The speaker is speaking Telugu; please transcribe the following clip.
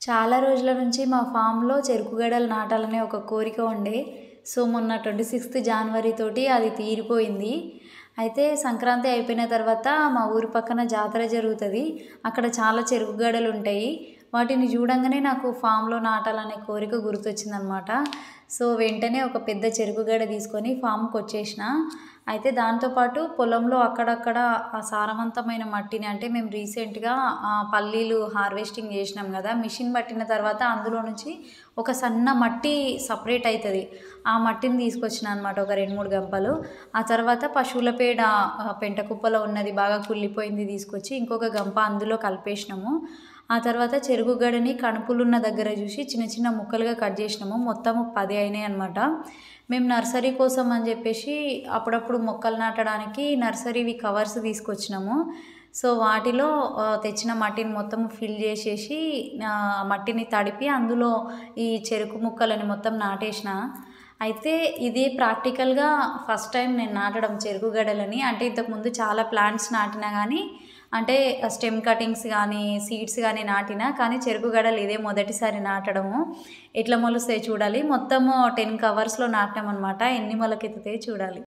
చాలా రోజుల నుంచి మా ఫామ్‌లో చెరుకు గడలు నాటాలనే ఒక కోరిక ఉండే. సో, మొన్న 26థ్ జనవరి తోటి అది తీరిపోయింది. అయితే సంక్రాంతి అయిపోయిన తర్వాత మా ఊరి పక్కన జాతర జరుగుతది. అక్కడ చాలా చెరుకు గడలుంటాయి. వాటిని చూడంగానే నాకు ఫామ్‌లో నాటాలనే కోరిక గుర్తొచ్చిందనమాట. సో, వెంటనే ఒక పెద్ద చెరుకు గడ తీసుకొని ఫామ్‌కొచ్చేసిన. అయితే దాంతో పాటు పొలంలో అక్కడక్కడ ఆ సారవంతమైన మట్టిని అంటే మేము రీసెంట్‌గా పల్లీలు హార్వెస్టింగ్ చేసినాం గదా! మిషన్ పట్టిన తర్వాత అందులో నుంచి ఒక సన్న మట్టి సెపరేట్ అయితది. ఆ మట్టిని తీసుకొచ్చినా అనమాట ఒక 2, 3 గంపలు. ఆ తర్వాత పశువుల పేడ పెంట కుప్పలో ఉన్నది బాగా కుళ్ళిపోయింది తీసుకొచ్చి ఇంకొక గంప అందులో కలిపేసినాము. ఆ తర్వాత చెరుకు గడని కణుపులున్న దగ్గర చూసి చిన్న చిన్న ముక్కలుగా కట్ చేసినాము. మొత్తము 10 అయినాయన్నమాట. మేము నర్సరీ కోసం అని చెప్పేసి అప్పుడప్పుడు మొక్కలు నాటడానికి నర్సరీవి కవర్స్ తీసుకొచ్చినాము. సో, వాటిలో తెచ్చిన మట్టిని మొత్తం ఫిల్ చేసేసి మట్టిని తడిపి అందులో ఈ చెరుకు ముక్కలని మొత్తం నాటేసిన. అయితే ఇది ప్రాక్టికల్‌గా ఫస్ట్ టైం నేను నాటడం చెరుకు గడలని. అంటే ఇంతకుముందు చాలా ప్లాంట్స్ నాటినా గానీ, అంటే స్టెమ్ కటింగ్స్ గానీ, సీడ్స్ గానీ నాటినా. కానీ చెరుకు గడలు ఇదే మొదటిసారి నాటడము. ఎట్లా మొలుస్తాయో చూడాలి. మొత్తము 10 కవర్స్‌లో నాటినామనమాట. ఎన్ని మొలకెత్తుతాయో చూడాలి.